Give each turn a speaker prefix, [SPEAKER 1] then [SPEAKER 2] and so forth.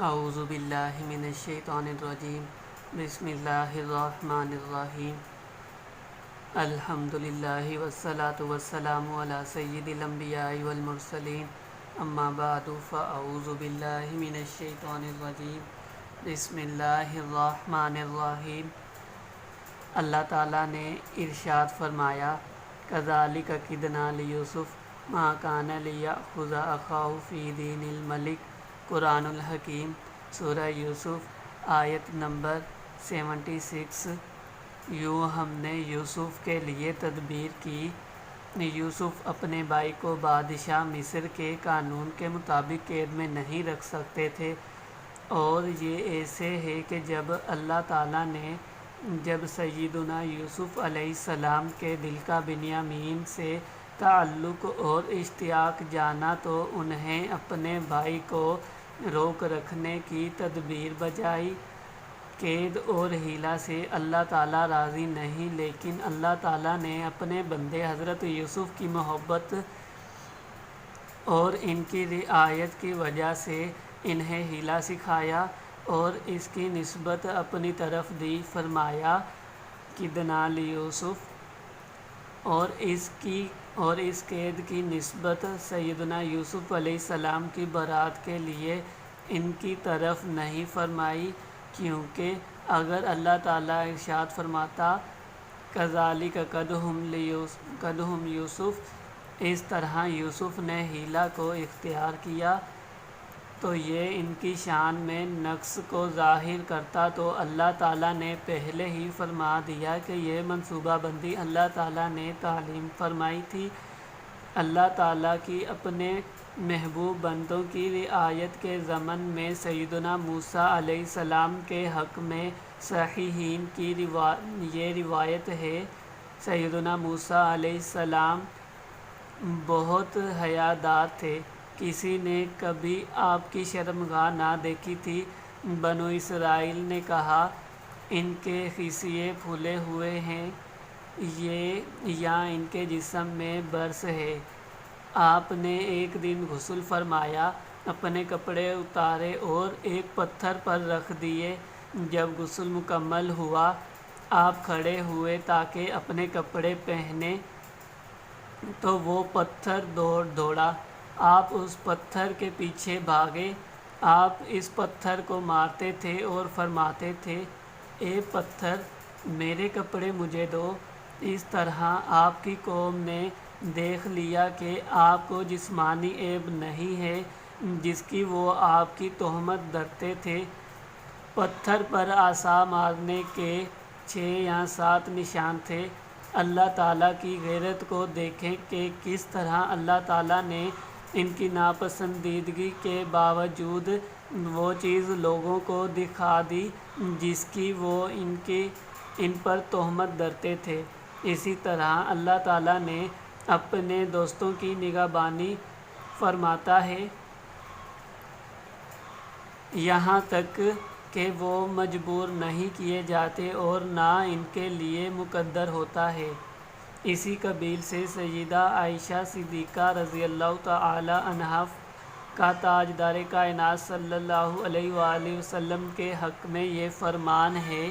[SPEAKER 1] اعوذ باللہ من الشیطان الرجیم بسم اللہ الرحمن الرحیم الحمدللہ والصلاة والسلام علی سید الانبیاء والمرسلین اما بعد فاعوذ باللہ من الشیطان الرجیم بسم اللہ الرحمن الرحیم۔ اللہ تعالیٰ نے ارشاد فرمایا کذالک کدنا لیوسف ما کان لیأخذ اخاہ فی دین الملک۔ قرآن الحکیم سورہ یوسف آیت نمبر 76۔ یوں ہم نے یوسف کے لیے تدبیر کی۔ یوسف اپنے بھائی کو بادشاہ مصر کے قانون کے مطابق قید میں نہیں رکھ سکتے تھے، اور یہ ایسے ہے کہ جب اللہ تعالیٰ نے سیدنا یوسف علیہ السلام کے دل کا بنیامین سے تعلق اور اشتیاق جانا تو انہیں اپنے بھائی کو روک رکھنے کی تدبیر بجائی۔ قید اور حیلہ سے اللہ تعالیٰ راضی نہیں، لیکن اللہ تعالیٰ نے اپنے بندے حضرت یوسف کی محبت اور ان کی رعایت کی وجہ سے انہیں حیلہ سکھایا اور اس کی نسبت اپنی طرف دی۔ فرمایا کدنا لیوسف، اور اس قید کی نسبت سیدنا یوسف علیہ السلام کی برات کے لیے ان کی طرف نہیں فرمائی، کیونکہ اگر اللہ تعالیٰ ارشاد فرماتا کذالک قدہم یوسف، اس طرح یوسف نے حیلہ کو اختیار کیا، تو یہ ان کی شان میں نقص کو ظاہر کرتا۔ تو اللہ تعالیٰ نے پہلے ہی فرما دیا کہ یہ منصوبہ بندی اللہ تعالیٰ نے تعلیم فرمائی تھی۔ اللہ تعالیٰ کی اپنے محبوب بندوں کی رعایت کے ضمن میں سیدنا موسیٰ علیہ السلام کے حق میں صحیحین کی یہ روایت ہے، سیدنا موسیٰ علیہ السلام بہت حیادار تھے، کسی نے کبھی آپ کی شرمگاہ نہ دیکھی تھی۔ بنو اسرائیل نے کہا ان کے خصیے پھولے ہوئے ہیں یا ان کے جسم میں برس ہے۔ آپ نے ایک دن غسل فرمایا، اپنے کپڑے اتارے اور ایک پتھر پر رکھ دیے۔ جب غسل مکمل ہوا، آپ کھڑے ہوئے تاکہ اپنے کپڑے پہنیں، تو وہ پتھر دوڑا۔ آپ اس پتھر کے پیچھے بھاگے۔ آپ اس پتھر کو مارتے تھے اور فرماتے تھے اے پتھر، میرے کپڑے مجھے دو۔ اس طرح آپ کی قوم نے دیکھ لیا کہ آپ کو جسمانی عیب نہیں ہے جس کی وہ آپ کی تہمت دھرتے تھے۔ پتھر پر عصا مارنے کے 6 یا 7 نشان تھے۔ اللہ تعالیٰ کی غیرت کو دیکھیں کہ کس طرح اللہ تعالیٰ نے ان کی ناپسندیدگی کے باوجود وہ چیز لوگوں کو دکھا دی جس کی وہ ان پر تہمت دھرتے تھے۔ اسی طرح اللہ تعالیٰ نے اپنے دوستوں کی نگہبانی فرماتا ہے، یہاں تک کہ وہ مجبور نہیں کیے جاتے اور نہ ان کے لیے مقدر ہوتا ہے۔ اسی قبیل سے سیدہ عائشہ صدیقہ رضی اللہ تعالی عنہا کا تاجدار کائنات صلی اللہ علیہ وآلہ وسلم کے حق میں یہ فرمان ہے